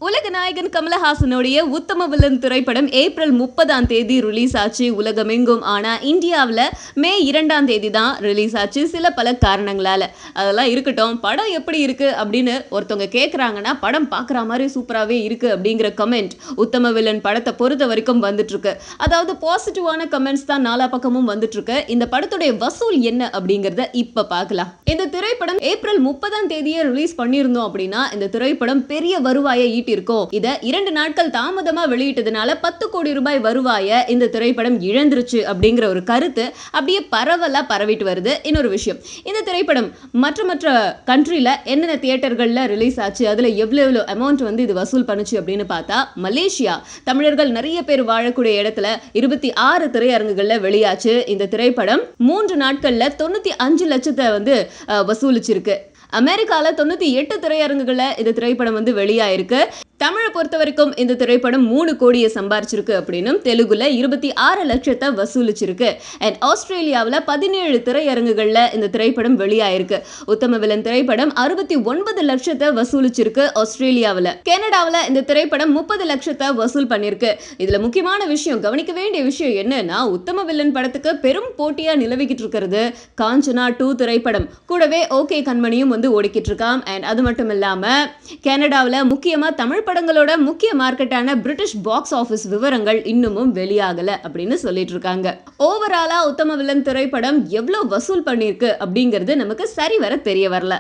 உலக நாயகன் கமலஹாசனுடைய உத்தம வில்லன் திரைப்படம் ஏப்ரல் 30ஆம் தேதி ரிலீஸ் ஆச்சு உலகமெங்கும். ஆனா இந்தியாவில் மே 2ஆம் தேதி தான் ரிலீஸ் ஆச்சு சில பல காரணங்களால. அதெல்லாம் இருக்கட்டும், படம் எப்படி இருக்கு அப்படின்னு ஒருத்தவங்க கேட்குறாங்கன்னா படம் பார்க்குற மாதிரி சூப்பராகவே இருக்கு அப்படிங்கிற கமெண்ட் உத்தம வில்லன் படத்தை பொறுத்த வரைக்கும் வந்துட்டு இருக்கு. அதாவது பாசிட்டிவான கமெண்ட்ஸ் தான் நாலா பக்கமும் வந்துட்டு இருக்கு. இந்த படத்துடைய வசூல் என்ன அப்படிங்கிறத இப்ப பார்க்கலாம். இந்த திரைப்படம் ஏப்ரல் 30ஆம் தேதியே ரிலீஸ் பண்ணியிருந்தோம் அப்படின்னா இந்த திரைப்படம் பெரிய வருவாயை ஈட்டியிருக்கும். இத 2 நாட்கள் தாமதமா வெளியிட்டதுனால 10 கோடி ரூபாய் வருவாயை இந்த திரைப்படம் இழந்துருச்சு அப்படிங்கிற ஒரு கருத்து அப்படியே பரவலா பரவிட்டு வருது. இன்னொரு விஷயம், இந்த திரைப்படம் மற்ற கண்ட்ரில என்னென்ன தியேட்டர்கள்ல ரிலீஸ் ஆச்சு, அதுல எவ்வளவு அமௌண்ட் வந்து இது வசூல் பண்ணுச்சு அப்படின்னு பார்த்தா, மலேசியா, தமிழர்கள் நிறைய பேர் வாழக்கூடிய இடத்துல 26 திரையரங்குகள்ல வெளியாச்சு. இந்த திரைப்படம் 3 நாட்கள்ல 95 லட்சத்தை வந்து வசூலிச்சிருக்கு. அமெரிக்கால 98 திரையரங்குகள்ல இந்த திரைப்படம் வந்து வெளியாயிருக்கு. தமிழை பொறுத்த வரைக்கும் இந்த திரைப்படம் 3 கோடியை சம்பாரிச்சிருக்கு அப்படின்னும், தெலுங்குல 26 லட்சத்தை வசூலிச்சிருக்கு. அண்ட் ஆஸ்திரேலியாவில் 17 திரையரங்குகள்ல இந்த திரைப்படம் வெளியாயிருக்கு. உத்தம வில்லன் திரைப்படம் 69 லட்சத்தை வசூலிச்சிருக்கு ஆஸ்திரேலியாவில். கனடாவில் இந்த திரைப்படம் 30 லட்சத்தை வசூல் பண்ணிருக்கு. இதுல முக்கியமான விஷயம், கவனிக்க வேண்டிய விஷயம் என்னன்னா, உத்தம வில்லன் படத்துக்கு பெரும் போட்டியா நிலவிக்கிட்டு இருக்கிறது காஞ்சனா 2 திரைப்படம். கூடவே ஓகே கண்மணியும் வந்து ஓடிக்கிட்டு இருக்காம். அண்ட் அது மட்டும் இல்லாம கனடாவில் முக்கியமா தமிழ் படங்களோட முக்கிய மார்க்கெட்டான பிரிட்டிஷ் பாக்ஸ் ஆபீஸ் விவரங்கள் இன்னமும் வெளியாகல அப்படின்னு சொல்லிட்டு இருக்காங்க. ஓவராலா உத்தம வில்லன் திரைப்படம் எவ்வளவு வசூல் பண்ணிருக்கு அப்படிங்கிறது நமக்கு சரிவர தெரிய வரல.